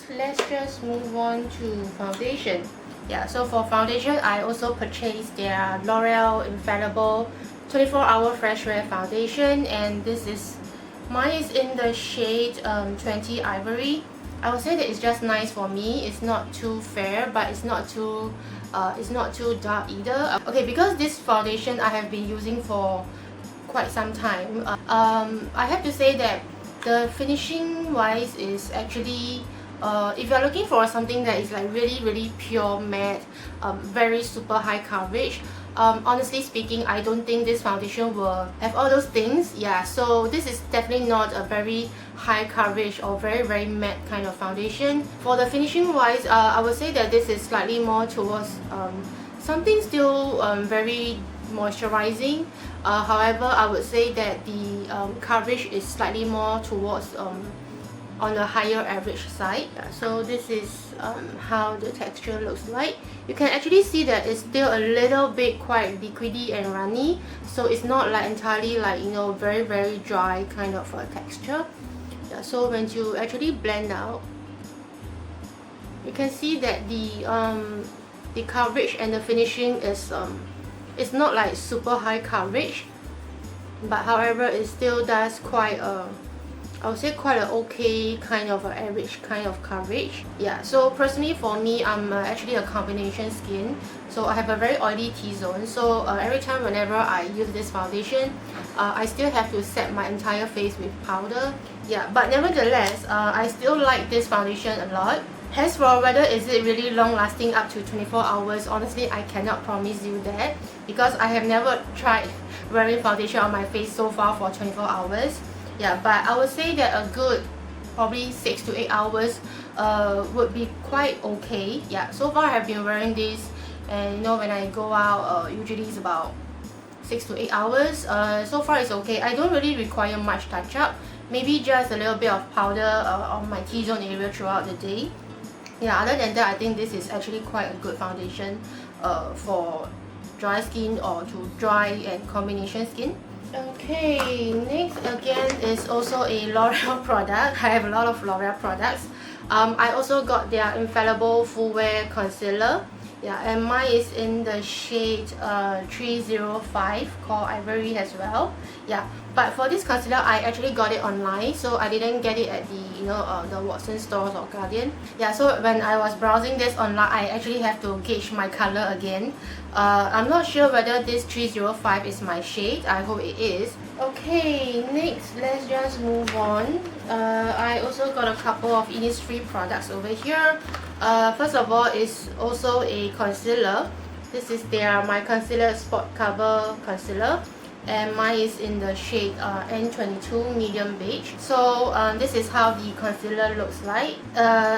let's just move on to foundation. Yeah, so for foundation, I also purchased their L'Oreal Infallible 24-hour FreshWear foundation, and this is mine is in the shade 20 Ivory. I would say that it's just nice for me. It's not too fair, but it's not too dark either. Okay, because this foundation I have been using for quite some time. I have to say that the finishing wise is actually if you're looking for something that is like really pure matte, very super high coverage, honestly speaking, I don't think this foundation will have all those things. Yeah, so this is definitely not a very high coverage or very matte kind of foundation. For the finishing wise, I would say that this is slightly more towards something still very moisturizing. However, I would say that the coverage is slightly more towards on the higher average side. So this is how the texture looks like. You can actually see that it's still a little bit quite liquidy and runny, so it's not like entirely like, you know, very dry kind of texture. Yeah, so when you actually blend out, you can see that the coverage and the finishing is it's not like super high coverage, but however it still does quite a, I would say quite an okay kind of an average kind of coverage. Yeah, so personally for me, I'm actually a combination skin, so I have a very oily T-zone, so every time whenever I use this foundation, I still have to set my entire face with powder. Yeah, but nevertheless, I still like this foundation a lot. As for whether is it really long lasting up to 24 hours, honestly I cannot promise you that, because I have never tried wearing foundation on my face so far for 24 hours. Yeah, but I would say that a good probably 6 to 8 hours would be quite okay. Yeah, so far I have been wearing this, and you know, when I go out, usually it's about 6 to 8 hours. So far it's okay. I don't really require much touch up, maybe just a little bit of powder on my T-zone area throughout the day. Yeah, other than that, I think this is actually quite a good foundation for dry skin or to dry and combination skin. Okay, next again is also a L'Oreal product. I have a lot of L'Oreal products. I also got their Infallible Full Wear Concealer. Yeah, and mine is in the shade 305 called Ivory as well. Yeah, but for this concealer, I actually got it online, so I didn't get it at the the Watson stores or Guardian. Yeah, so when I was browsing this online, I actually have to gauge my color again. I'm not sure whether this 305 is my shade. I hope it is. Okay, next let's just move on. I also got a couple of Innisfree products over here. First of all, is also a concealer. This is My Concealer Spot Cover Concealer, and mine is in the shade N22 Medium Beige. So this is how the concealer looks like.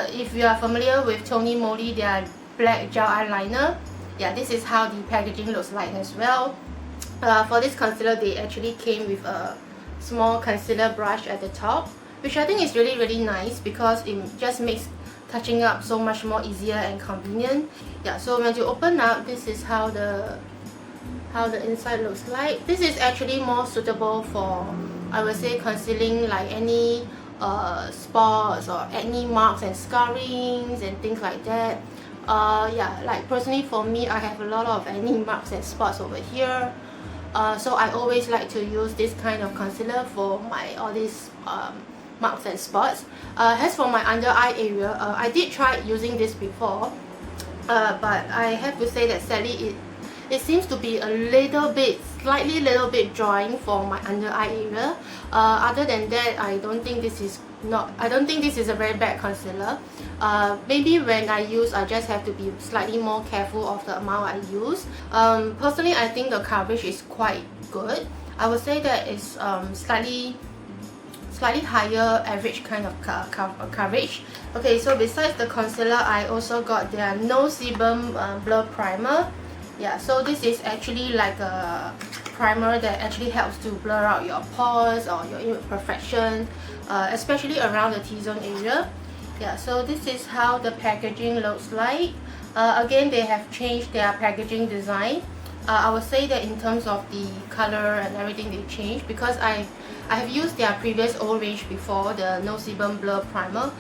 If you are familiar with Tony Moly, their black gel eyeliner, yeah, this is how the packaging looks like as well. For this concealer, they actually came with a small concealer brush at the top, which I think is really nice because it just makes touching up so much more easier and convenient. Yeah, so when you open up, this is how the inside looks like. This is actually more suitable for, I would say, concealing like any spots or acne marks and scarrings and things like that. Yeah, like personally for me, I have a lot of acne marks and spots over here. So I always like to use this kind of concealer for all these marks and spots. As for my under eye area, I did try using this before, but I have to say that sadly it seems to be a little bit drying for my under eye area. Other than that, I don't think this is a very bad concealer. Maybe when I use, I just have to be slightly more careful of the amount I use. Personally, I think the coverage is quite good. I would say that it's slightly higher average kind of coverage. Okay, so besides the concealer, I also got their No-Sebum Blur Primer. Yeah, so this is actually like a primer that actually helps to blur out your pores or your imperfections, especially around the T-zone area. Yeah, so this is how the packaging looks like. Again, they have changed their packaging design. I would say that in terms of the color and everything, they changed because I have used their previous old range before, the No-Sebum Blur Primer.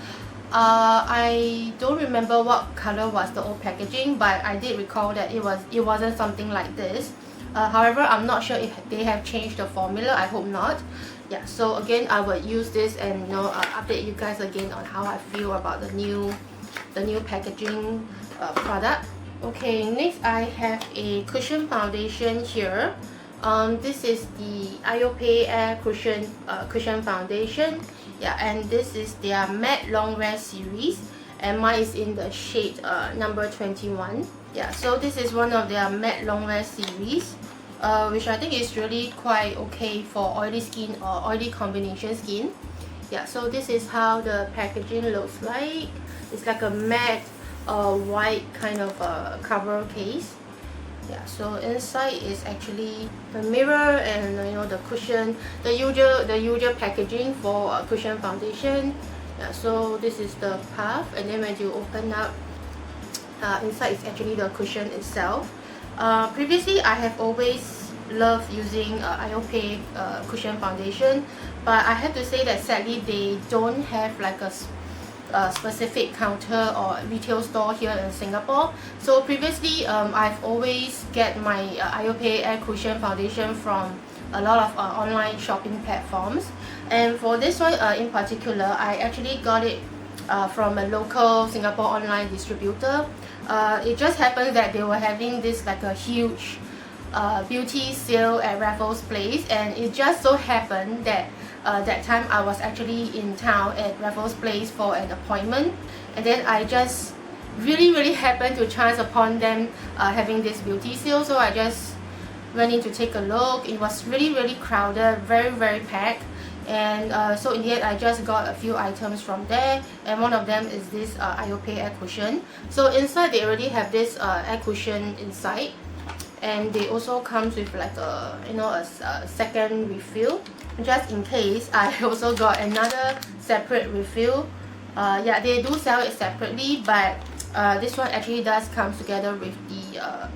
I don't remember what color was the old packaging, but I did recall that it wasn't something like this. However, I'm not sure if they have changed the formula. I hope not. Yeah, so again, I would use this and update you guys again on how I feel about the new packaging product. Okay, next I have a cushion foundation here. This is the IOPE Air Cushion Foundation. Yeah, and this is their matte longwear series, and mine is in the shade number 21. Yeah, so this is one of their matte longwear series, which I think is really quite okay for oily skin or oily combination skin. Yeah, so this is how the packaging looks like. It's like a matte white kind of cover case. Yeah, so inside is actually the mirror and the cushion, the usual packaging for cushion foundation. Yeah, so this is the puff, and then when you open up, inside is actually the cushion itself. Previously, I have always loved using IOPE cushion foundation, but I have to say that sadly they don't have like a specific counter or retail store here in Singapore. So previously, I've always get my IOPE Air Cushion Foundation from a lot of online shopping platforms, and for this one in particular, I actually got it from a local Singapore online distributor. It just happened that they were having this like a huge beauty sale at Raffles Place, and it just so happened that that time I was actually in town at Raffles Place for an appointment, and then I just really happened to chance upon them having this beauty sale. So I just went in to take a look. It was really crowded, very packed, and so in the end I just got a few items from there, and one of them is this IOPE air cushion. So inside they already have this air cushion inside, and they also comes with like a a second refill just in case. I also got another separate refill. Yeah, they do sell it separately, but this one actually does come together with the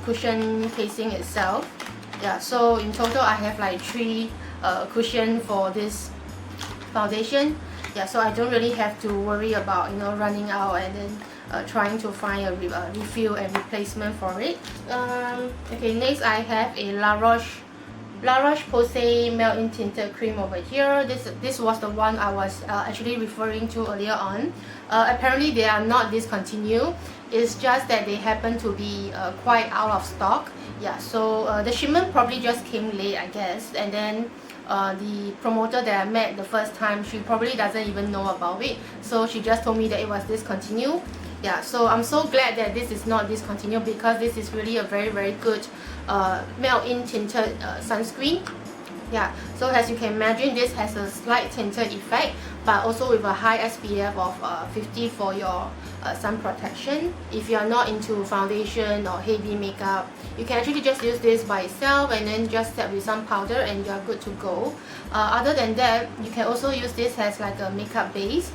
cushion casing itself. Yeah, so in total I have like 3 cushion for this foundation. Yeah, so I don't really have to worry about running out and then trying to find a refill and replacement for it. Okay, next I have a La Roche Posay Melt-In Tinted Cream over here. This was the one I was actually referring to earlier on. Apparently they are not discontinued. It's just that they happen to be quite out of stock. Yeah, so the shipment probably just came late, I guess, and then the promoter that I met the first time, she probably doesn't even know about it, so she just told me that it was discontinued. Yeah, so I'm so glad that this is not discontinued, because this is really a very good melt-in tinted sunscreen. Yeah, so as you can imagine, this has a slight tinted effect, but also with a high SPF of 50 for your sun protection. If you are not into foundation or heavy makeup, you can actually just use this by itself and then just set with some powder and you are good to go. Other than that, you can also use this as like a makeup base,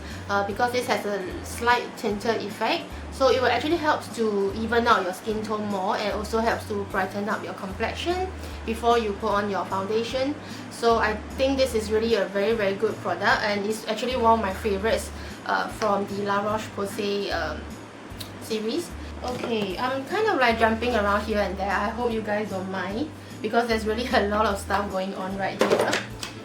because this has a slight tinted effect. So it will actually help to even out your skin tone more, and also helps to brighten up your complexion before you put on your foundation. So I think this is really a very good product, and it's actually one of my favorites from the La Roche-Posay series. Okay, I'm kind of like jumping around here and there. I hope you guys don't mind, because there's really a lot of stuff going on right here.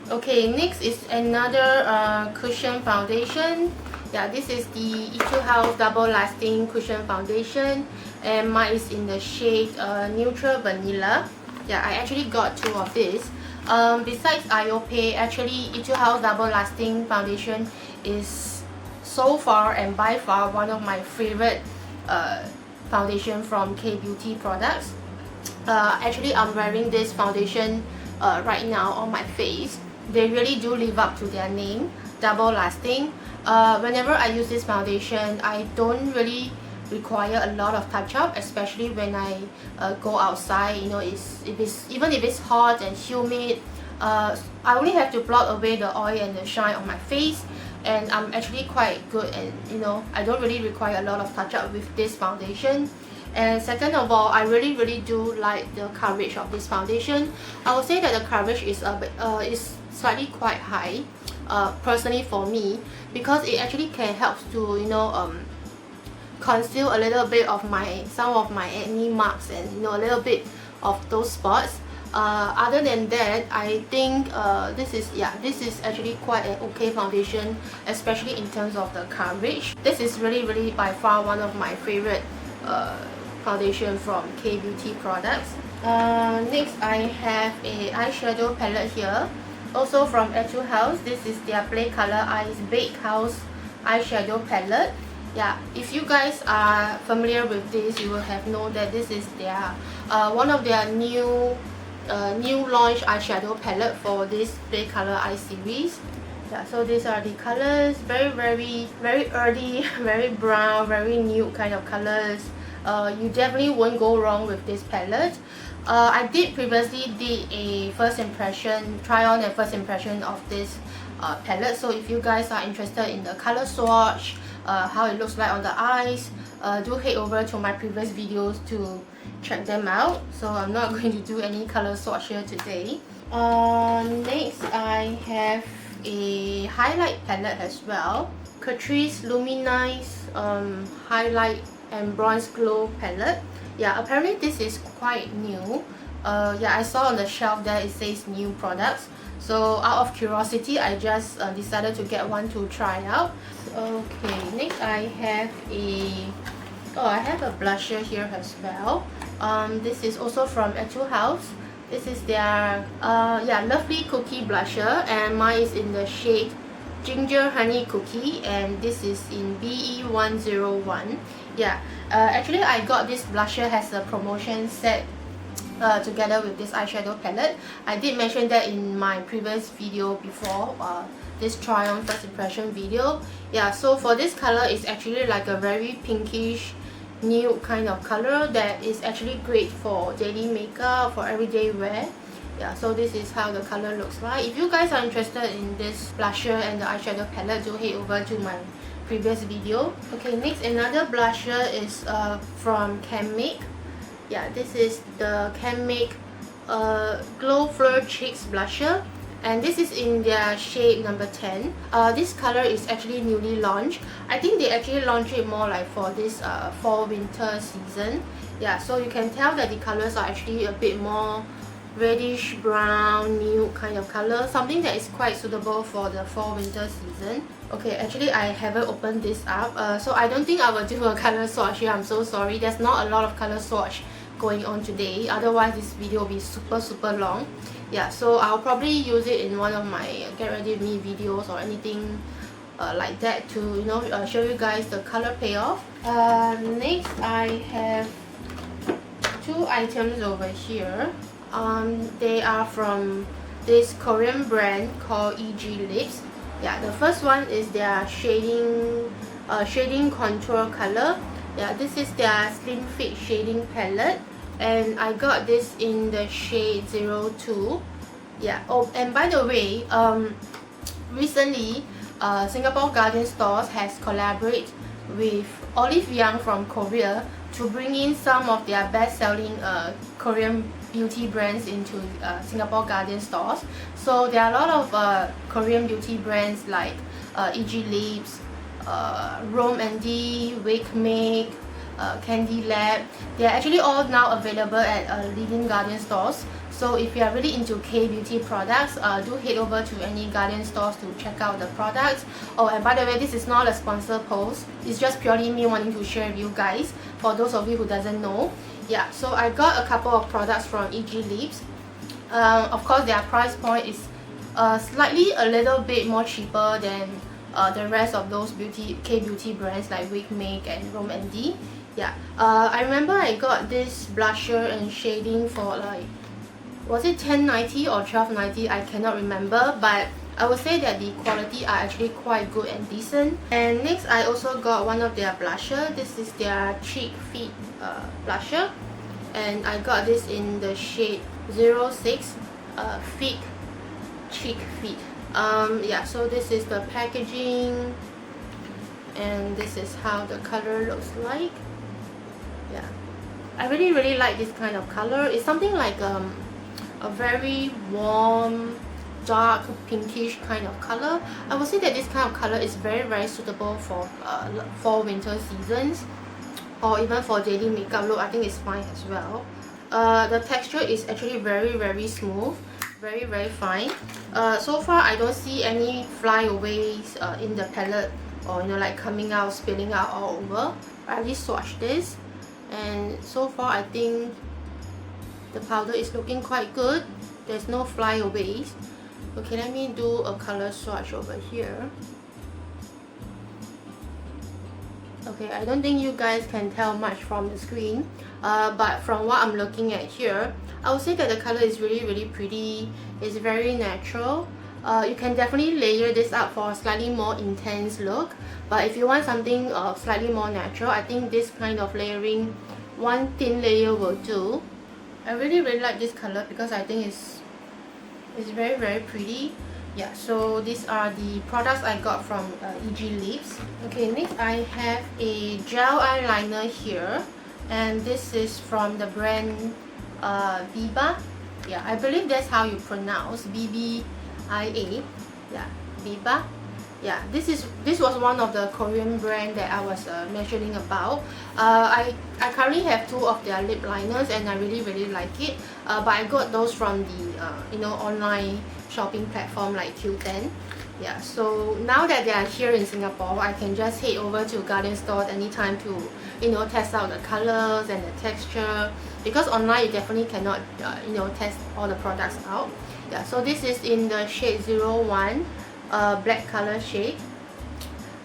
Okay, next is another cushion foundation. Yeah, this is the Etude Double Lasting Cushion Foundation, and mine is in the shade Neutral Vanilla. Yeah, I actually got 2 of this. Besides IOPE, actually Etude Double Lasting Foundation is so far and by far one of my favorite foundation from K-Beauty products. Actually, I'm wearing this foundation right now on my face. They really do live up to their name, double lasting. Whenever I use this foundation, I don't really require a lot of touch-up, especially when I go outside. Even if it's hot and humid, I only have to blot away the oil and the shine on my face, and I'm actually quite good, and I don't really require a lot of touch-up with this foundation. And second of all, I really do like the coverage of this foundation. I would say that the coverage is slightly quite high. personally for me, because it actually can help to, you know, conceal a little bit of some of my acne marks and, you know, a little bit of those spots. Other than that, I think this is actually quite an okay foundation, especially in terms of the coverage. This is really by far one of my favorite foundation from K-beauty products. Next, I have a eyeshadow palette here, also from Etude House. This is their Play Color Eyes Bakehouse eyeshadow palette. Yeah, if you guys are familiar with this, you will have known that this is their one of their new launch eyeshadow palette for this Play Color Eye series. Yeah, so these are the colors, very earthy, very brown, very nude kind of colors. You definitely won't go wrong with this palette. I did previously a first impression, try on and first impression of this palette. So if you guys are interested in the color swatch, how it looks like on the eyes, do head over to my previous videos to check them out. So I'm not going to do any color swatch here today. Next, I have a highlight palette as well. Catrice LumiNice highlight and bronze glow palette. Yeah, apparently this is quite new. Yeah, I saw on the shelf there it says new products. So out of curiosity, I just decided to get one to try out. Okay, next I have a blusher here as well. This is also from Etude House. This is their lovely cookie blusher, and mine is in the shade Ginger Honey Cookie, and this is in BE101. Yeah, actually I got this blusher as a promotion set together with this eyeshadow palette. I did mention that in my previous video before this try on first impression video. Yeah, so for this color, it's actually like a very pinkish nude kind of color that is actually great for daily makeup, for everyday wear. Yeah, so this is how the color looks like. If you guys are interested in this blusher and the eyeshadow palette, do head over to my previous video. Okay, next another blusher is from Canmake. Yeah, this is the Canmake Glow Fleur Cheeks blusher, and this is in their shade number 10. This color is actually newly launched. I think they actually launched it more like for this fall winter season. Yeah, so you can tell that the colors are actually a bit more reddish brown nude kind of color, something that is quite suitable for the fall winter season. Okay, actually I haven't opened this up, so I don't think I will do a color swatch here. I'm so sorry, there's not a lot of color swatch going on today, otherwise this video will be super long. Yeah, so I'll probably use it in one of my get ready with me videos or anything like that to, you know, show you guys the color payoff. Next I have two items over here. They are from this Korean brand called EGLips. Yeah, the first one is their shading contour color. Yeah, this is their slim fit shading palette, and I got this in the shade 02. Yeah, oh, and by the way, recently Singapore Garden Stores has collaborated with Olive Young from Korea to bring in some of their best-selling Korean beauty brands into Singapore Garden Stores. So there are a lot of Korean beauty brands like EGLips, Rome&D, Canmake, Candy Lab. They are actually all now available at leading garden stores. So if you are really into K-beauty products, do head over to any garden stores to check out the products. Oh, and by the way, this is not a sponsored post. It's just purely me wanting to share with you guys, for those of you who doesn't know. Yeah, so I got a couple of products from EGLips. Of course, their price point is slightly a little bit more cheaper than the rest of those K-beauty brands like Canmake and Rome&D. Yeah, I remember I got this blusher and shading for like, was it $10.90 or $12.90? I cannot remember, but I would say that the quality are actually quite good and decent. And next, I also got one of their blusher. This is their Cheek Fit blusher, and I got this in the shade 06, Fit Cheek Fit. Yeah, so this is the packaging, and this is how the color looks like. Yeah, I really like this kind of color. It's something like a very warm dark pinkish kind of color. I would say that this kind of color is very suitable for fall winter seasons, or even for daily makeup look. I think it's fine as well. The texture is actually very smooth, very fine. So far I don't see any flyaways in the palette, or like coming out, spilling out all over. I already swatched this, and so far I think the powder is looking quite good. There's no flyaways. Okay, let me do a color swatch over here. Okay, I don't think you guys can tell much from the screen, but from what I'm looking at here, I would say that the color is really pretty. It's very natural. You can definitely layer this up for a slightly more intense look, but if you want something slightly more natural, I think this kind of layering, one thin layer will do. I really like this color because I think it's very pretty. Yeah, so these are the products I got from EGLips. Okay, next I have a gel eyeliner here, and this is from the brand Biba. Yeah, I believe that's how you pronounce BBIA. Yeah, Biba. Yeah, this was one of the Korean brand that I was mentioning about. I currently have two of their lip liners, and I really like it. But I got those from the online shopping platform like Q10. Yeah, so now that they are here in Singapore, I can just head over to Guardian stores anytime to test out the colors and the texture, because online you definitely cannot test all the products out. Yeah, so this is in the shade 01, black color shade.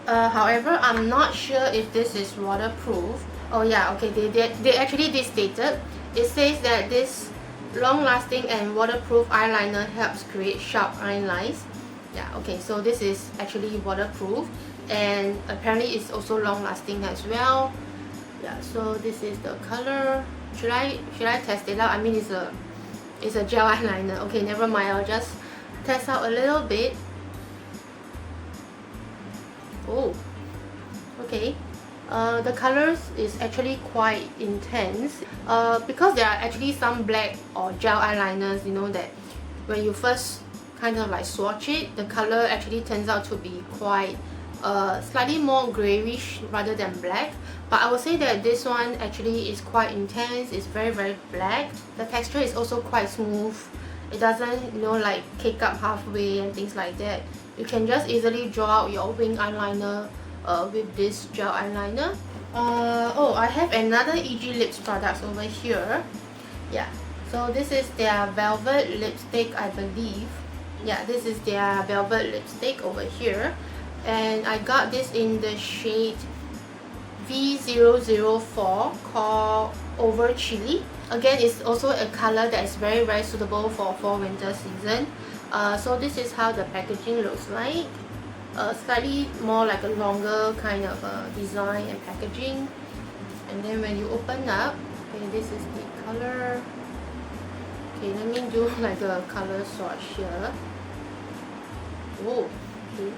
However, I'm not sure if this is waterproof. Oh yeah, okay, they actually did stated. It says that this long-lasting and waterproof eyeliner helps create sharp eye lines. Yeah, okay, so this is actually waterproof, and apparently it's also long-lasting as well. Yeah, so this is the color. Should I test it out? I mean, it's a gel eyeliner. Okay, never mind, I'll just test out a little bit. Oh, okay. The colors is actually quite intense, because there are actually some black or gel eyeliners, that when you first kind of like swatch it, the color actually turns out to be quite slightly more grayish rather than black. But I would say that this one actually is quite intense. It's very black. The texture is also quite smooth. It doesn't like cake up halfway and things like that. You can just easily draw out your wing eyeliner with this gel eyeliner. Oh, I have another EGLips products over here. Yeah, so this is their velvet lipstick, I believe. Yeah, this is their velvet lipstick over here, and I got this in the shade V004 called Over Chili. Again, it's also a color that is very suitable for fall winter season. So this is how the packaging looks like. Slightly more like a longer kind of design and packaging. And then when you open up, okay, this is the color. Okay, let me do like a color swatch here. Oh, okay.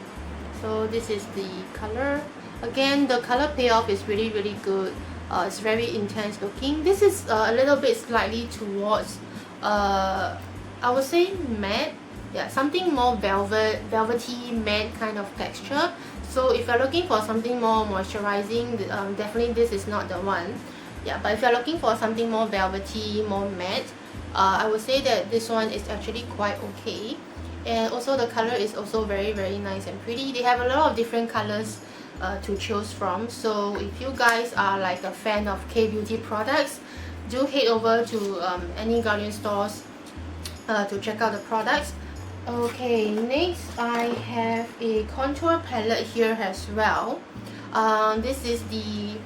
So this is the color. Again, the color payoff is really good. It's very intense looking. This is a little bit slightly towards I would say matte. Yeah, something more velvety matte kind of texture. So if you're looking for something more moisturizing, definitely this is not the one. Yeah, but if you're looking for something more velvety, more matte, I would say that this one is actually quite okay. And also the color is also very nice and pretty. They have a lot of different colors to choose from. So if you guys are like a fan of K-beauty products, do head over to any Guardian stores to check out the products. Okay, next I have a contour palette here as well. This is the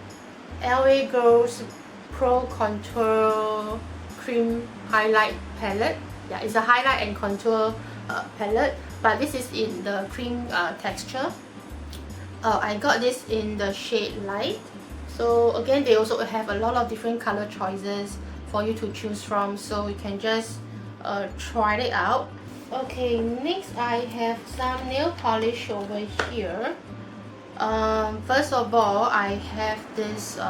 LA Girls Pro Contour Cream Highlight Palette. Yeah, it's a highlight and contour palette, but this is in the cream texture. I got this in the shade Light. So again, they also have a lot of different color choices for you to choose from, so you can just try it out. Okay, next I have some nail polish over here. First of all, I have this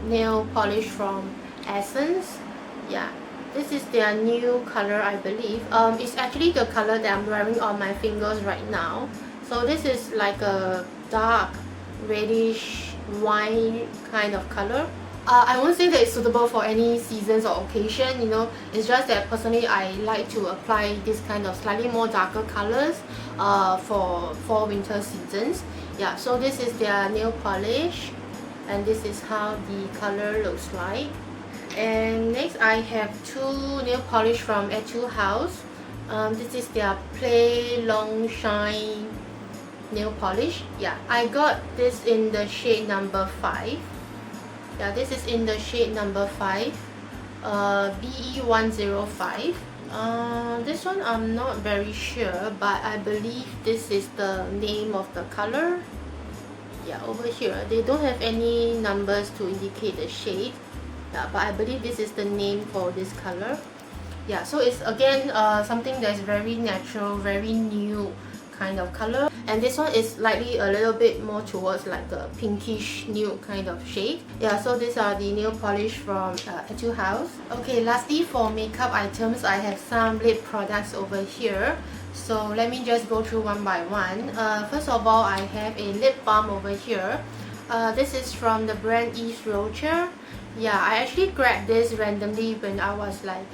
nail polish from Essence. Yeah, This is their new color, I believe. It's actually the color that I'm wearing on my fingers right now. So this is like a dark reddish wine kind of color. I won't say that it's suitable for any seasons or occasion, you know. It's just that personally I like to apply this kind of slightly more darker colors for fall winter seasons. Yeah, so this is their nail polish, and this is how the color looks like. And next I have two nail polish from Etude House. This is their Play Long Shine nail polish. Yeah, I got this in the shade number 5. Yeah, this is in the shade number 5, BE105. This one I'm not very sure, but I believe this is the name of the color. Yeah, over here they don't have any numbers to indicate the shade. Yeah, but I believe this is the name for this color. Yeah, so it's again something that's very natural, very new kind of color, and this one is slightly a little bit more towards like a pinkish nude kind of shade. Yeah, so these are the nail polish from Etude House. Okay, lastly for makeup items, I have some lip products over here. So let me just go through one by one. First of all, I have a lip balm over here. This is from the brand Yves Rocher. Yeah, I actually grabbed this randomly when I was like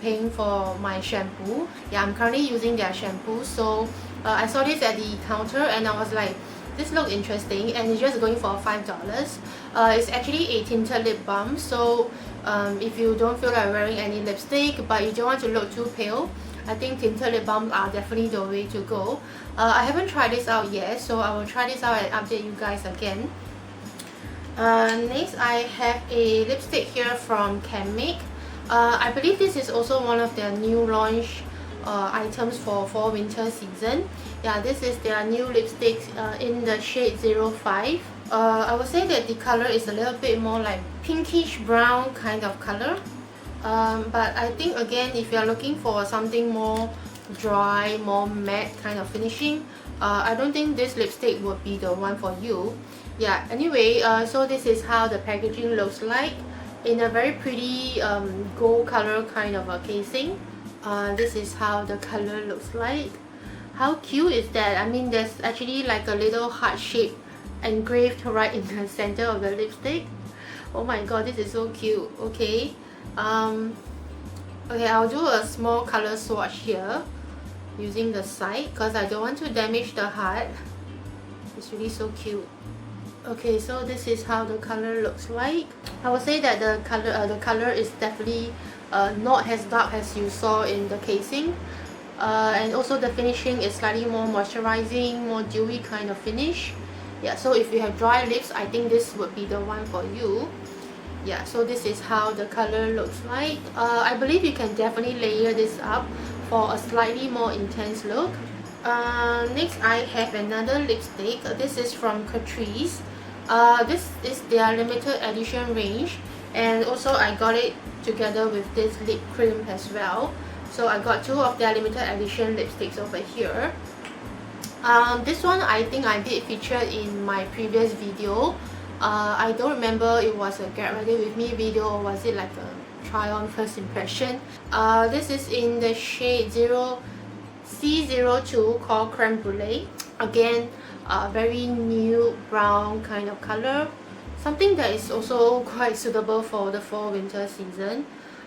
paying for my shampoo. Yeah, I'm currently using their shampoo, so I saw this at the counter and I was like, this looks interesting, and it's just going for $5. It's actually a tinted lip balm, so if you don't feel like wearing any lipstick but you don't want to look too pale, I think tinted lip balms are definitely the way to go. I haven't tried this out yet, so I will try this out and update you guys again. Next I have a lipstick here from Canmake. I believe this is also one of their new launch items for fall winter season. Yeah, this is their new lipstick in the shade 05. I would say that the color is a little bit more like pinkish brown kind of color, but I think again, if you are looking for something more dry, more matte kind of finishing, I don't think this lipstick would be the one for you. Yeah, anyway, so this is how the packaging looks like in a very pretty gold color kind of a casing. This is how the color looks like. How cute is that? I mean, there's actually like a little heart shape engraved right in the center of the lipstick. Oh my god, this is so cute. Okay, okay, I'll do a small color swatch here using the side because I don't want to damage the heart. It's really so cute. Okay, so this is how the color looks like. I would say that the color is definitely not as dark as you saw in the casing, and also the finishing is slightly more moisturizing, more dewy kind of finish. Yeah, so if you have dry lips, I think this would be the one for you. Yeah, so this is how the color looks like. I believe you can definitely layer this up for a slightly more intense look. Next I have another lipstick. This is from Catrice. This is their limited edition range, and also I got it together with this lip cream as well. So I got two of their limited edition lipsticks over here. This one I think I did feature in my previous video. I don't remember it was a get ready with me video or was it like a try on first impression. This is in the shade C02 called Creme Brulee. Again, very nude brown kind of color, something that is also quite suitable for the fall winter season.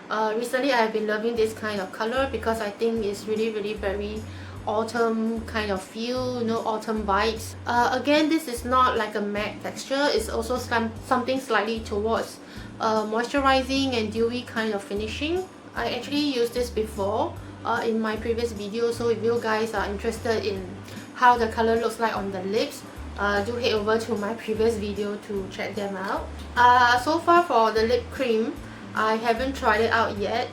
Recently I have been loving this kind of color because I think it's really very autumn kind of feel, you know, autumn vibes. Again, this is not like a matte texture, it's also something slightly towards moisturizing and dewy kind of finishing. I actually used this before in my previous video, so if you guys are interested in how the color looks like on the lips, do head over to my previous video to check them out. So far for the lip cream, I haven't tried it out yet.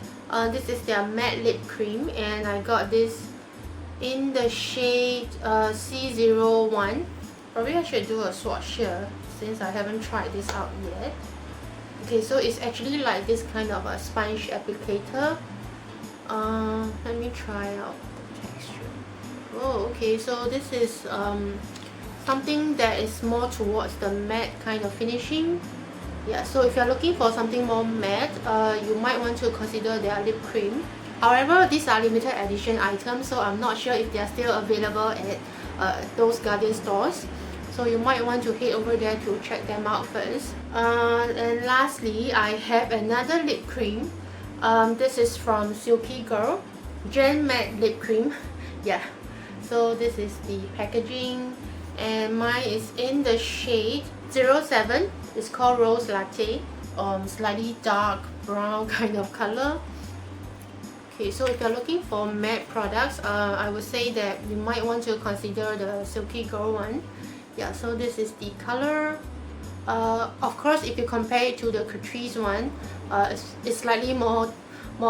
This is their matte lip cream, and I got this in the shade C01. Probably I should do a swatch here since I haven't tried this out yet. Okay, so it's actually like this kind of a sponge applicator. Let me try out the texture. Oh, okay, so this is something that is more towards the matte kind of finishing. Yeah, so if you're looking for something more matte, you might want to consider their lip cream. However, these are limited edition items, so I'm not sure if they are still available at those Guardian stores. So you might want to head over there to check them out first. And lastly, I have another lip cream. This is from Silky Girl Gen Matte Lip Cream. Yeah, so this is the packaging, and mine is in the shade 07. It's called Rose Latte, slightly dark brown kind of color. Okay, so if you're looking for matte products, I would say that you might want to consider the Silky Girl one. Yeah, so this is the color. Of course, if you compare it to the Catrice one, it's slightly more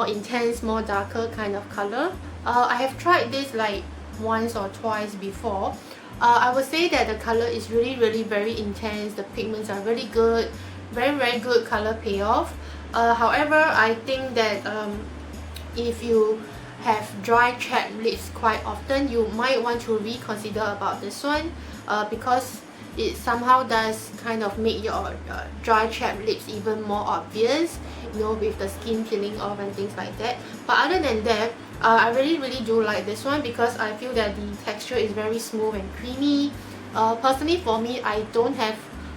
intense, more darker kind of color. I have tried this like once or twice before. I would say that the color is really very intense. The pigments are really good, very good color payoff. However, I think that if you have dry chapped lips quite often, you might want to reconsider about this one, because it somehow does kind of make your dry chapped lips even more obvious, you know, with the skin peeling off and things like that. But other than that, I really do like this one because I feel that the texture is very smooth and creamy. Personally for me, I don't have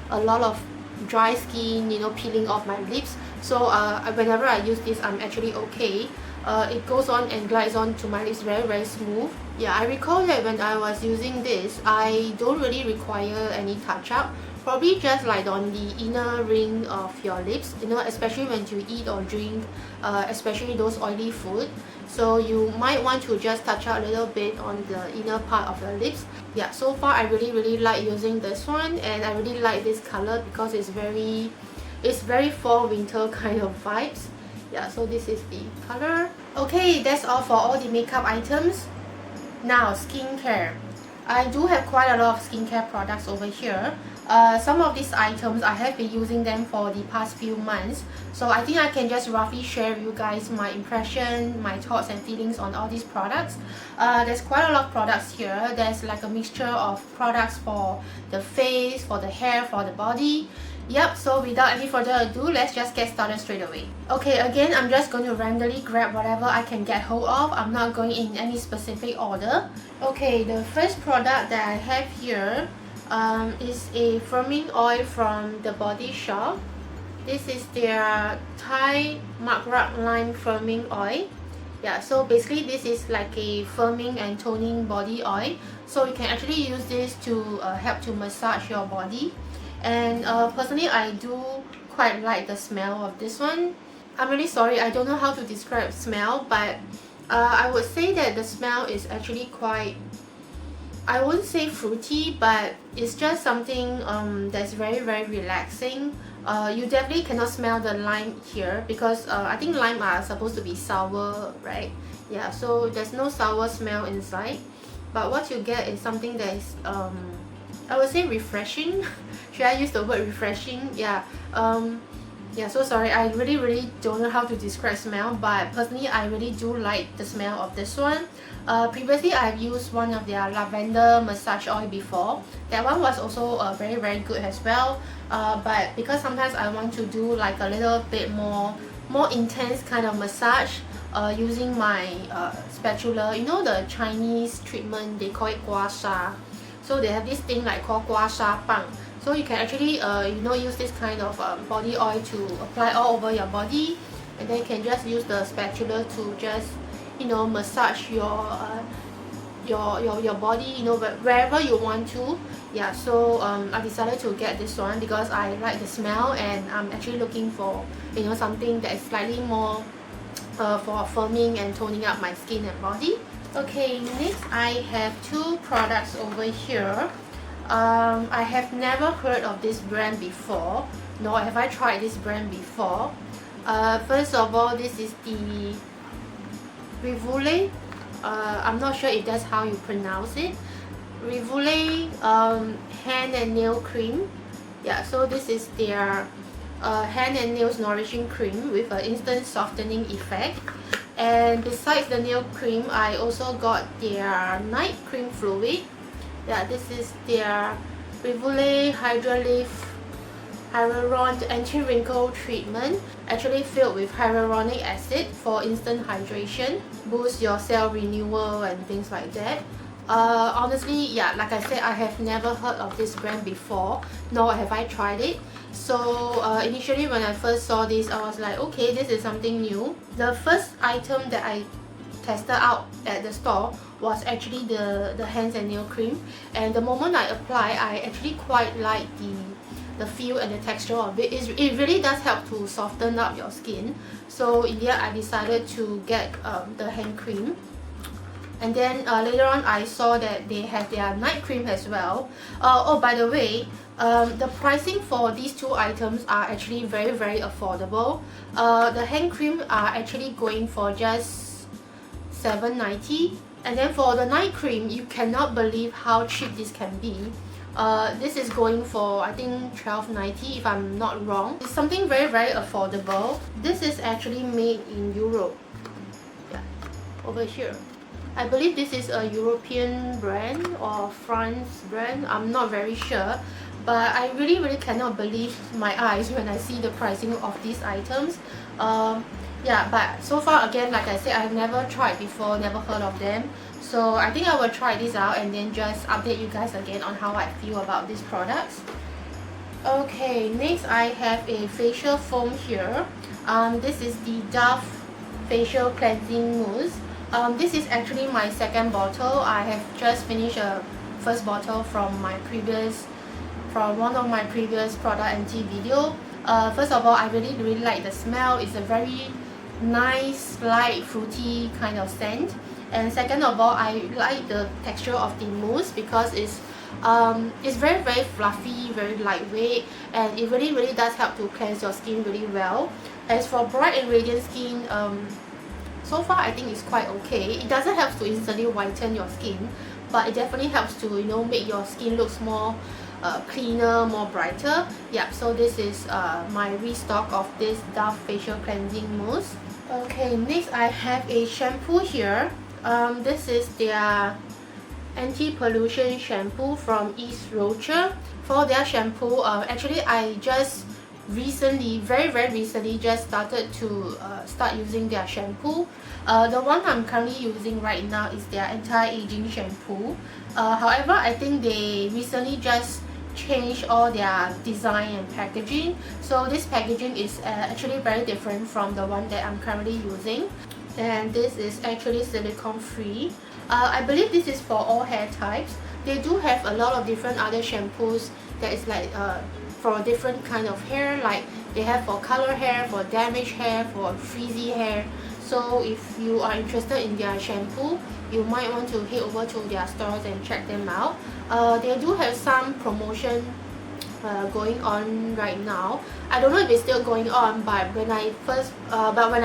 a lot of dry skin, you know, peeling off my lips, so whenever I use this, I'm actually okay. It goes on and glides on to my lips very smooth. Yeah, I recall that when I was using this, I don't really require any touch-up. Probably just like on the inner ring of your lips, you know, especially when you eat or drink, especially those oily food. So you might want to just touch up a little bit on the inner part of your lips. Yeah, so far I really like using this one, and I really like this color because it's very fall winter kind of vibes. Yeah, so this is the color. Okay, that's all for all the makeup items. Now, skincare. I do have quite a lot of skincare products over here. Some of these items, I have been using them for the past few months. So I think I can just roughly share with you guys my impression, my thoughts and feelings on all these products. There's quite a lot of products here. There's like a mixture of products for the face, for the hair, for the body. Yep, so without any further ado, let's just get started straight away. Okay, again, I'm just going to randomly grab whatever I can get hold of. I'm not going in any specific order. Okay, the first product that I have here is a firming oil from The Body Shop. This is their Thai Makrak Lime Firming Oil. Yeah, so basically this is like a firming and toning body oil. So you can actually use this to help to massage your body. And personally, I do quite like the smell of this one. I'm really sorry, I don't know how to describe smell, but I would say that the smell is actually quite, I wouldn't say fruity, but it's just something that's very relaxing. You definitely cannot smell the lime here because I think lime are supposed to be sour, right? Yeah, so there's no sour smell inside. But what you get is something that is I would say refreshing. Should I use the word refreshing? Yeah. Yeah, so sorry, I really don't know how to describe smell, but personally I really do like the smell of this one. Previously I've used one of their lavender massage oil before. That one was also very good as well. But because sometimes I want to do like a little bit more intense kind of massage using my spatula. You know the Chinese treatment, they call it gua sha. So they have this thing like called gua sha pang. So you can actually use this kind of body oil to apply all over your body, and then you can just use the spatula to just massage your body, wherever you want to. Yeah, so I decided to get this one because I like the smell, and I'm actually looking for something that is slightly more for firming and toning up my skin and body. Okay, next I have two products over here. I have never heard of this brand before, nor have I tried this brand before. First of all, this is the Rivule. I'm not sure if that's how you pronounce it. Rivule hand and nail cream. Yeah, so this is their hand and nails nourishing cream with an instant softening effect. And besides the nail cream, I also got their night cream fluid. Yeah, this is their Rivule Hyaluron Anti-Wrinkle Treatment, actually filled with hyaluronic acid for instant hydration, boost your cell renewal and things like that. Honestly, yeah, like I said, I have never heard of this brand before, nor have I tried it. So initially when I first saw this, I was like, okay, this is something new. The first item that I tested out at the store was actually the hands and nail cream, and the moment I apply, I actually quite like the feel and the texture of it. It really does help to soften up your skin. So in the end, I decided to get the hand cream. And then later on, I saw that they have their night cream as well. Oh, by the way, the pricing for these two items are actually very affordable. The hand cream are actually going for just $7.90, and then for the night cream, you cannot believe how cheap this can be. This is going for, I think, $12.90 if I'm not wrong. It's something very affordable. This is actually made in Europe. Yeah, over here. I believe this is a European brand or France brand. I'm not very sure, but I really cannot believe my eyes when I see the pricing of these items. Yeah, but so far, again, like I said, I've never tried before, never heard of them. So I think I will try this out and then just update you guys again on how I feel about these products. Okay, next I have a facial foam here. This is the Dove Facial Cleansing Mousse. This is actually my second bottle. I have just finished a first bottle from one of my previous product NT video. First of all, I really like the smell. It's a very nice, light, fruity kind of scent. And second of all, I like the texture of the mousse because it's very fluffy, very lightweight, and it really does help to cleanse your skin really well. As for bright and radiant skin, so far I think it's quite okay. It doesn't help to instantly whiten your skin, but it definitely helps to, you know, make your skin looks more cleaner, more brighter. Yeah, so this is my restock of this Dove Facial Cleansing Mousse. Okay, next I have a shampoo here. This is their anti-pollution shampoo from Roche. For their shampoo, actually I just recently, very recently, just started to start using their shampoo. The one I'm currently using right now is their anti-aging shampoo. However, I think they recently just changed all their design and packaging, so this packaging is actually very different from the one that I'm currently using, and this is actually silicone free. I believe this is for all hair types. They do have a lot of different other shampoos that is like for different kind of hair, like they have for color hair, for damaged hair, for frizzy hair. So if you are interested in their shampoo, you might want to head over to their stores and check them out. They do have some promotion going on right now. I don't know if it's still going on, but when I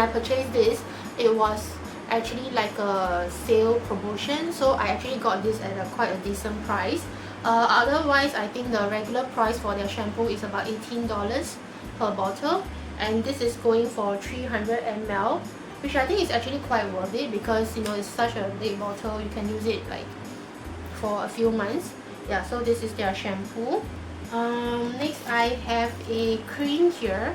purchased this, it was actually like a sale promotion, so I actually got this at quite a decent price. Otherwise, I think the regular price for their shampoo is about $18 per bottle, and this is going for 300 ml, which I think is actually quite worth it because, you know, it's such a big bottle. You can use it like for a few months. Yeah, so this is their shampoo. Next I have a cream here.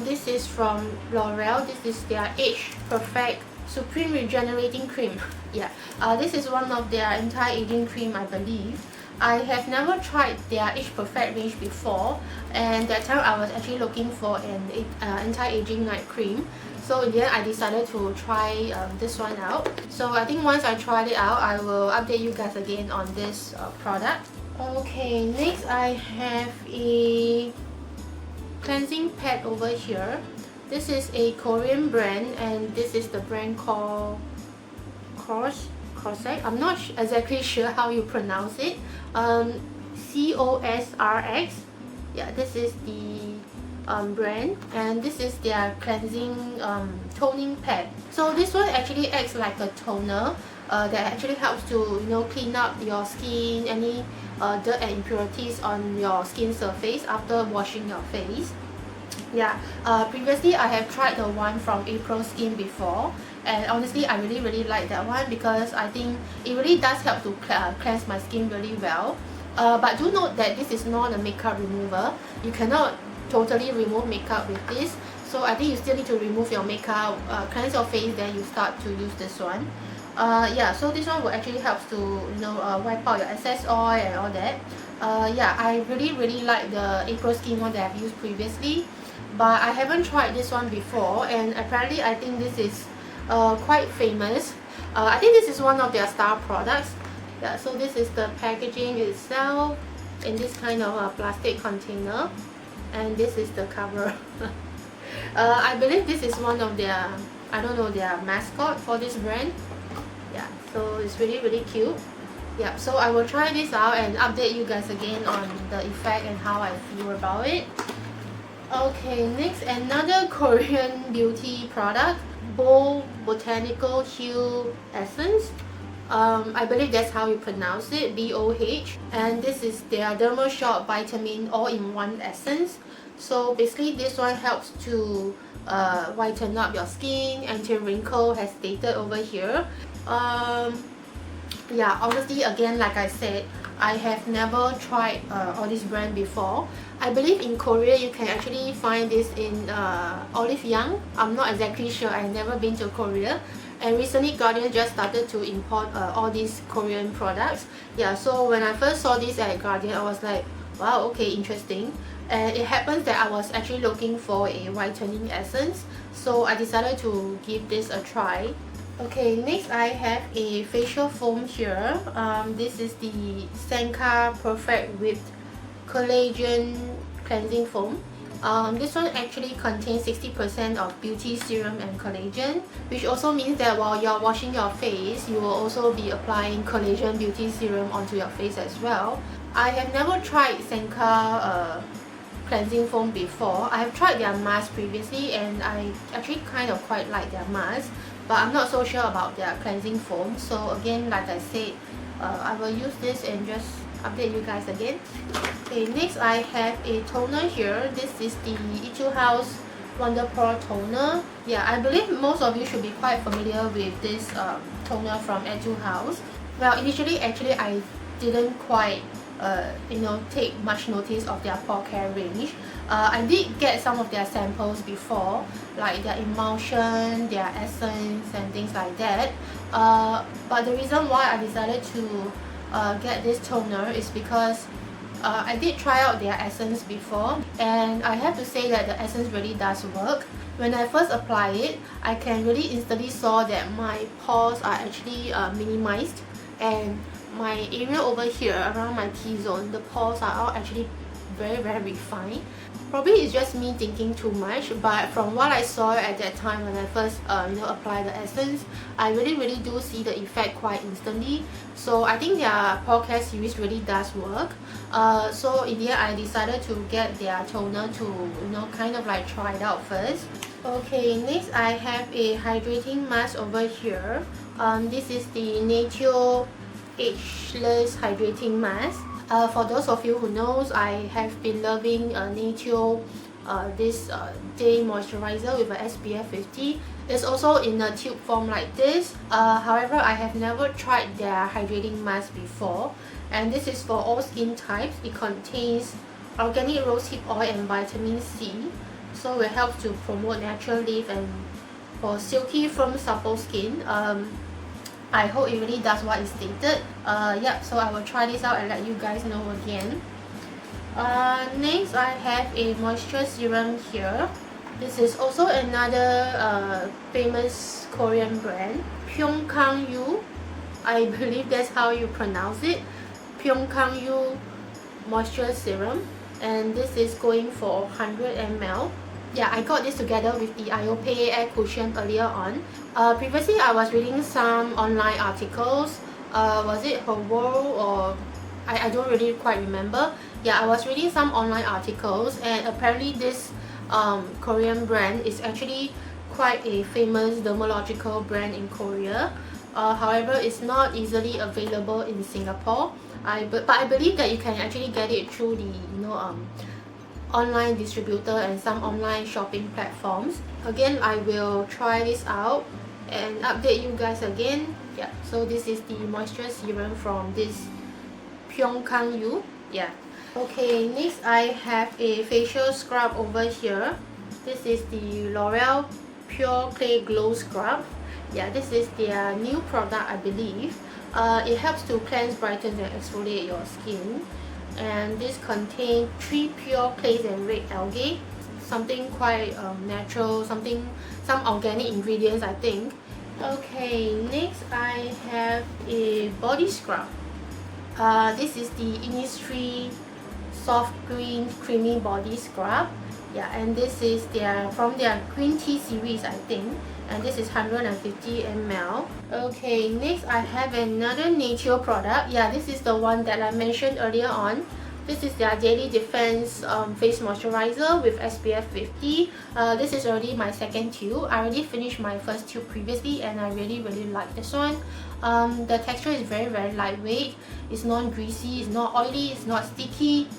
This is from L'Oreal. This is their Age Perfect Supreme Regenerating Cream. Yeah, this is one of their anti-aging cream, I believe. I have never tried their Age Perfect range before, and that time I was actually looking for an anti-aging night cream. So in the end, I decided to try this one out. So I think once I tried it out, I will update you guys again on this product. Okay, next I have a cleansing pad over here. This is a Korean brand, and this is the brand called Cosrx. I'm not exactly sure how you pronounce it. Cosrx. Yeah, this is the brand, and this is their cleansing toning pad. So this one actually acts like a toner that actually helps to, you know, clean up your skin, any dirt and impurities on your skin surface after washing your face. Yeah, previously I have tried the one from April Skin before, and honestly I really like that one because I think it really does help to cleanse my skin really well. But do note that this is not a makeup remover. You cannot totally remove makeup with this. So I think you still need to remove your makeup, cleanse your face, then you start to use this one. Yeah, so this one will actually help to wipe out your excess oil and all that. Yeah, I really like the April Skin one that I've used previously, but I haven't tried this one before, and apparently I think this is quite famous. I think this is one of their star products. Yeah, so this is the packaging itself in this kind of plastic container, and this is the cover. I believe this is one of their, I don't know, their mascot for this brand. Yeah, so it's really cute. Yeah, so I will try this out and update you guys again on the effect and how I feel about it. Okay, next, another Korean beauty product, Bold Botanical Hue Essence. I believe that's how you pronounce it, BOH, and this is their Dermal Shot Vitamin All-in-One Essence. So basically this one helps to whiten up your skin, anti-wrinkle, as stated over here. Yeah, obviously again, like I said, I have never tried all this brand before. I believe in Korea you can actually find this in Olive Young. I'm not exactly sure, I've never been to Korea. And recently Guardian just started to import all these Korean products. Yeah, so when I first saw this at Guardian, I was like, wow, okay, interesting. And it happens that I was actually looking for a whitening essence, so I decided to give this a try. Okay, next I have a facial foam here. This is the Senka Perfect Whipped Collagen Cleansing Foam. This one actually contains 60% of beauty serum and collagen, which also means that while you're washing your face, you will also be applying collagen beauty serum onto your face as well. I have never tried Senka cleansing foam before. I have tried their mask previously and I actually kind of quite like their mask, but I'm not so sure about their cleansing foam. So again, like I said, I will use this and just update you guys again. Okay, next I have a toner here. This is the Etude House Wonder Pro toner. Yeah, I believe most of you should be quite familiar with this toner from Etude House. Well, initially actually I didn't quite take much notice of their pore care range. I did get some of their samples before, like their emulsion, their essence and things like that. But the reason why I decided to get this toner is because I did try out their essence before, and I have to say that the essence really does work. When I first apply it, I can really instantly saw that my pores are actually minimized, and my area over here around my T-zone, the pores are all actually very refined. Probably it's just me thinking too much, but from what I saw at that time when I first applied the essence, I really do see the effect quite instantly. So I think their pore care series really does work. So in the end, I decided to get their toner to kind of like try it out first. Okay, next I have a hydrating mask over here. This is the Nature Ageless Hydrating Mask. For those of you who knows, I have been loving Nature this day moisturizer with a SPF 50. It's also in a tube form like this. However, I have never tried their hydrating mask before, and this is for all skin types. It contains organic rosehip oil and vitamin C, so it helps to promote natural lift and for silky, firm, supple skin. I hope it really does what is stated. Yep, so I will try this out and let you guys know again. Next, I have a moisture serum here. This is also another famous Korean brand, Pyeongkangyu. I believe that's how you pronounce it. Pyeongkangyu moisture serum, and this is going for 100 ml. Yeah, I got this together with the IOPE air cushion earlier on. Previously, I was reading some online articles. Was it Her World or I don't really quite remember. Yeah, I was reading some online articles, and apparently this Korean brand is actually quite a famous dermatological brand in Korea. However, it's not easily available in Singapore. But I believe that you can actually get it through the online distributor and some online shopping platforms. Again, I will try this out and update you guys again. Yeah, so this is the moisture serum from this Pyongkang-yu. Yeah. Okay, next I have a facial scrub over here. This is the L'Oreal Pure Clay Glow Scrub. Yeah, this is their new product, I believe. It helps to cleanse, brighten and exfoliate your skin. And this contains 3 pure clays and red algae. Something quite natural, some organic ingredients, I think. Okay, next I have a body scrub. This is the Innisfree Soft Green Creamy Body Scrub. Yeah, and this is from their green tea series, I think. And this is 150 ml. Okay, next I have another nature product. Yeah, this is the one that I mentioned earlier on. This is their Daily Defense Face Moisturizer with SPF 50. This is already my second tube. I already finished my first tube previously and I really like this one. The texture is very lightweight. It's not greasy, it's not oily, it's not sticky.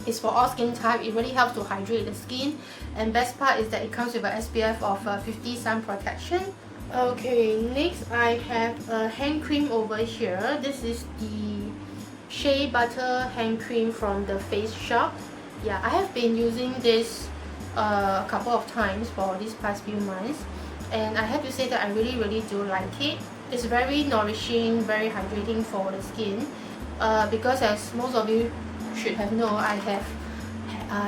It's for all skin type. It really helps to hydrate the skin. And best part is that it comes with an SPF of 50 sun protection. Okay, next I have a hand cream over here. This is the Shea Butter hand cream from the Face Shop. Yeah, I have been using this a couple of times for these past few months, and I have to say that I really do like it. It's very nourishing, very hydrating for the skin, because as most of you should have known, I have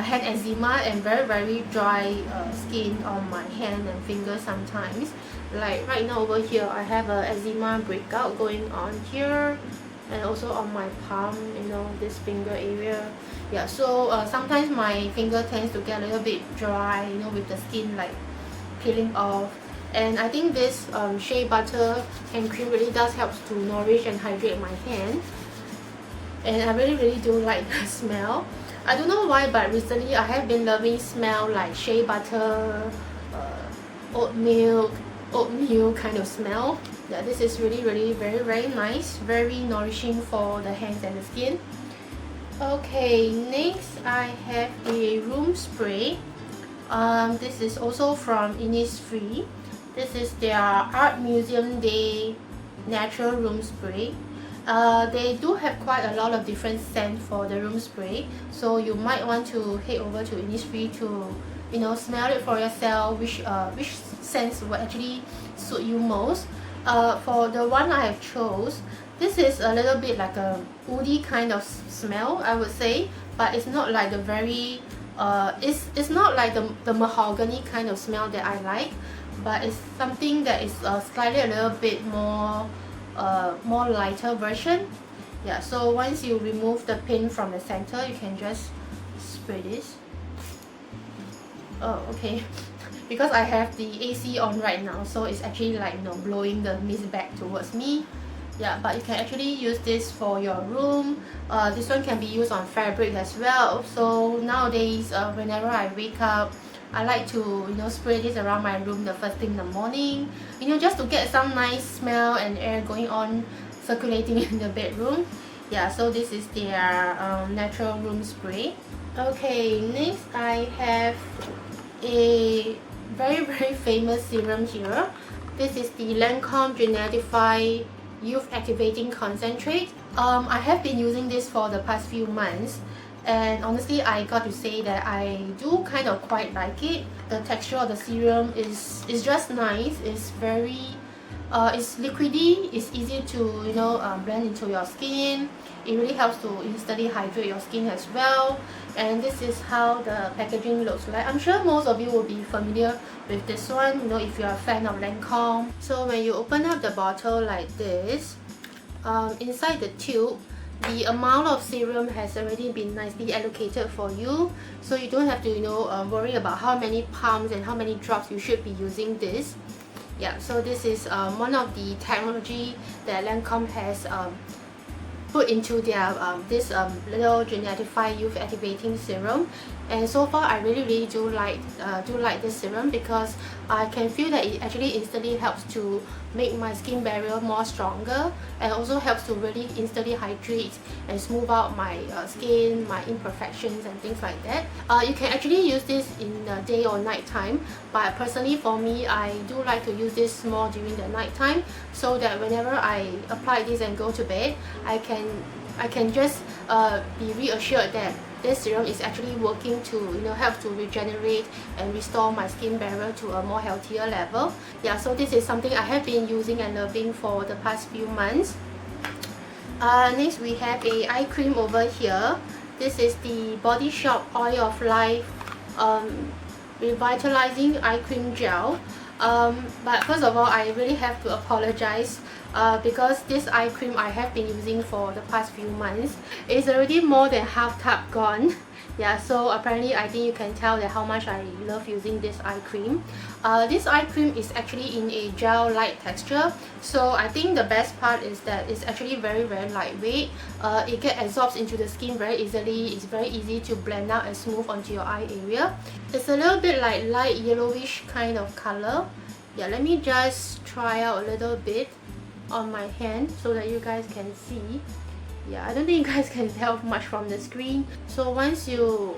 hand eczema and very dry skin on my hand and fingers sometimes. Like right now over here, I have a eczema breakout going on here and also on my palm, you know, this finger area. Yeah, so sometimes my finger tends to get a little bit dry, you know, with the skin like peeling off. And I think this Shea Butter hand cream really does help to nourish and hydrate my hand. And I really do like the smell. I don't know why, but recently I have been loving smell like shea butter, oatmeal kind of smell. Yeah, this is really very nice, very nourishing for the hands and the skin. Okay, next I have a room spray. This is also from Innisfree. This is their Art Museum Day Natural Room Spray. They do have quite a lot of different scents for the room spray, so you might want to head over to Innisfree to, you know, smell it for yourself, which scents will actually suit you most. For the one I have chose, this is a little bit like a woody kind of smell, I would say, but it's not like the very it's not like the mahogany kind of smell that I like, but it's something that is slightly a little bit more lighter version. Yeah, so once you remove the pin from the center, you can just spray this. Oh, okay. Because I have the AC on right now, so it's actually like, you know, blowing the mist back towards me. Yeah, but you can actually use this for your room. This one can be used on fabric as well. So nowadays, whenever I wake up, I like to, you know, spray this around my room the first thing in the morning, you know, just to get some nice smell and air going on, circulating in the bedroom. Yeah, so this is their natural room spray. Okay, next I have a very famous serum here. This is the Lancome Genetify Youth Activating Concentrate. I have been using this for the past few months, and honestly I got to say that I do kind of quite like it. The texture of the serum is just nice. It's very it's liquidy, it's easy to, you know, blend into your skin. It really helps to instantly hydrate your skin as well. And this is how the packaging looks like. I'm sure most of you will be familiar with this one, you know, if you're a fan of Lancome. So when you open up the bottle like this, inside the tube, the amount of serum has already been nicely allocated for you, so you don't have to, you know, worry about how many pumps and how many drops you should be using this. Yeah, so this is one of the technology that Lancome has put into their this little Genetify Youth Activating Serum. And so far I really do like this serum, because I can feel that it actually instantly helps to make my skin barrier more stronger, and also helps to really instantly hydrate and smooth out my skin, my imperfections and things like that. You can actually use this in the day or night time, but personally for me, I do like to use this more during the night time, so that whenever I apply this and go to bed, I can I can just be reassured that this serum is actually working to help to regenerate and restore my skin barrier to a more healthier level. Yeah, so this is something I have been using and loving for the past few months. Next we have a eye cream over here. This is the Body Shop Oil of Life Revitalizing Eye Cream Gel. But first of all, I really have to apologize because this eye cream I have been using for the past few months is already more than half tub gone. Yeah, so apparently I think you can tell that how much I love using this eye cream. This eye cream is actually in a gel-like texture, so I think the best part is that it's actually very lightweight. It gets absorbed into the skin very easily. It's very easy to blend out and smooth onto your eye area. It's a little bit like light yellowish kind of color. Yeah, let me just try out a little bit on my hand so that you guys can see. Yeah, I don't think you guys can tell much from the screen. So once you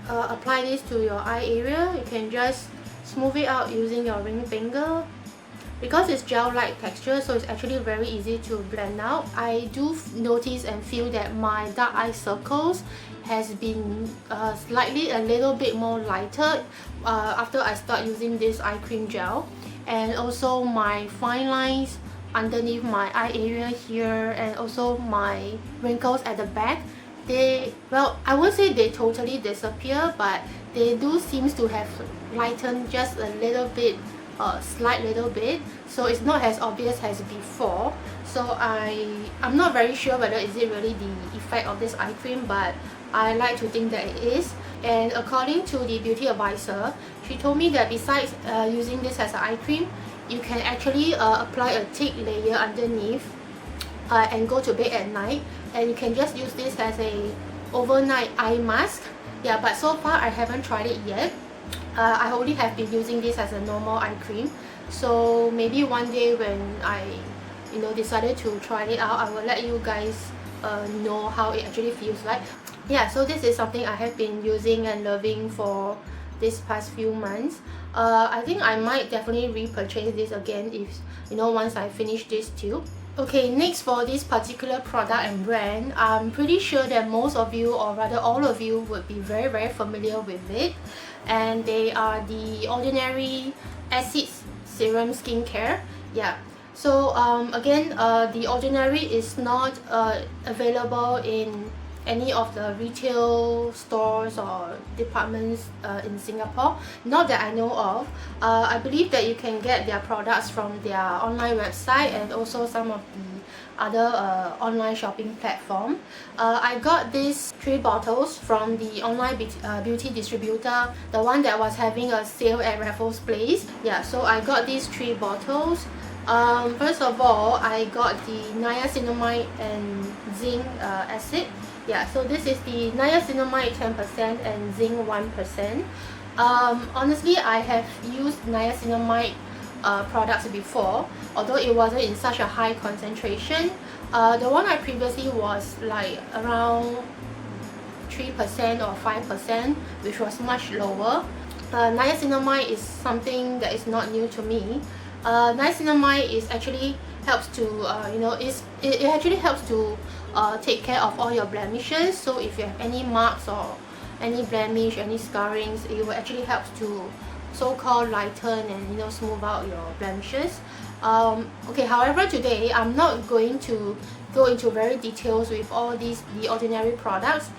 apply this to your eye area, you can just smooth it out using your ring finger. Because it's gel-like texture, so it's actually very easy to blend out. I do notice and feel that my dark eye circles has been slightly a little bit more lighter after I start using this eye cream gel. And also my fine lines underneath my eye area here, and also my wrinkles at the back, well, I won't say they totally disappear, but they do seems to have lightened just a little bit, slight little bit, so it's not as obvious as before. So I'm not very sure whether is it really the effect of this eye cream, but I like to think that it is. And according to the beauty advisor, she told me that besides using this as an eye cream, you can actually apply a thick layer underneath and go to bed at night, and you can just use this as a overnight eye mask. Yeah, but so far I haven't tried it yet. I only have been using this as a normal eye cream, so maybe one day when I decided to try it out, I will let you guys know how it actually feels like. Yeah, so this is something I have been using and loving for this past few months. I think I might definitely repurchase this again if once I finish this tube. Okay, next for this particular product and brand, I'm pretty sure that most of you, or rather all of you, would be very familiar with it, and they are the Ordinary Acid Serum Skincare. Yeah, so again, the Ordinary is not available in any of the retail stores or departments in Singapore, not that I know of. I believe that you can get their products from their online website and also some of the other online shopping platform. I got these 3 bottles from the online beauty distributor, the one that was having a sale at Raffles Place. Yeah, so I got these 3 bottles. First of all, I got the niacinamide and zinc acid. Yeah, so this is the niacinamide 10% and zinc 1%. Honestly, I have used niacinamide products before, although it wasn't in such a high concentration. The one I previously was like around 3% or 5%, which was much lower. Niacinamide is something that is not new to me. Niacinamide is actually helps to it actually helps to take care of all your blemishes. So if you have any marks or any blemish, any scarrings, it will actually help to so-called lighten and smooth out your blemishes. Okay, however, today I'm not going to go into very details with all the Ordinary products.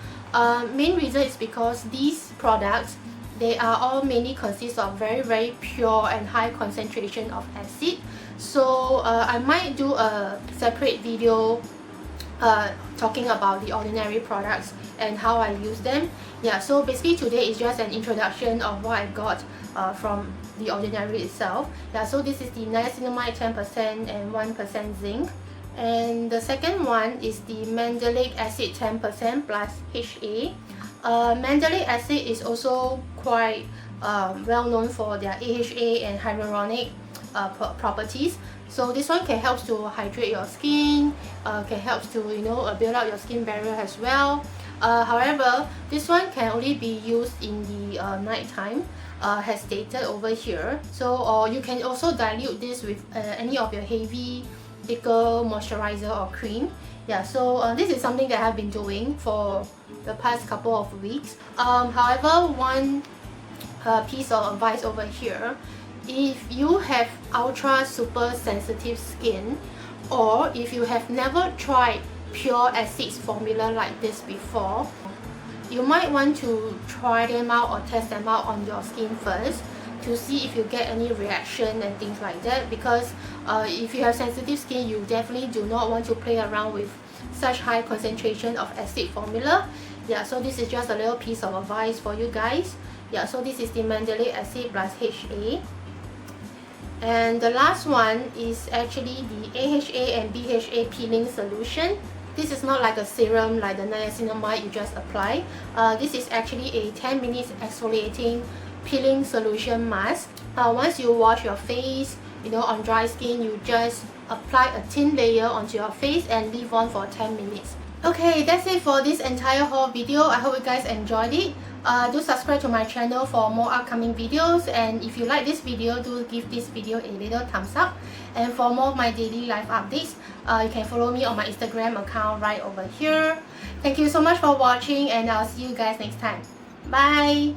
Main reason is because these products, they are all mainly consist of very pure and high concentration of acid. So I might do a separate video talking about the Ordinary products and how I use them. Yeah, so basically today is just an introduction of what I got from the Ordinary itself. Yeah, so this is the niacinamide 10% and 1% zinc. And the second one is the mandelic acid 10% plus HA. Mandelic acid is also quite well known for their AHA and hyaluronic properties. So this one can help to hydrate your skin, can help to build up your skin barrier as well. However, this one can only be used in the night time, as stated over here. So you can also dilute this with any of your heavy thicker moisturizer or cream. Yeah, so this is something that I've been doing for the past couple of weeks. However, one piece of advice over here: if you have ultra super sensitive skin, or if you have never tried pure acids formula like this before, you might want to try them out or test them out on your skin first to see if you get any reaction and things like that, because if you have sensitive skin, you definitely do not want to play around with such high concentration of acid formula. Yeah, so this is just a little piece of advice for you guys. Yeah, so this is the mandelic acid plus HA. And the last one is actually the AHA and BHA peeling solution. This is not like a serum like the niacinamide you just apply. This is actually a 10 minutes exfoliating peeling solution mask. Once you wash your face, on dry skin, you just apply a thin layer onto your face and leave on for 10 minutes. Okay, that's it for this entire haul video. I hope you guys enjoyed it. Do subscribe to my channel for more upcoming videos, and if you like this video, do give this video a little thumbs up. And for more of my daily life updates, you can follow me on my Instagram account right over here. Thank you so much for watching, and I'll see you guys next time. Bye!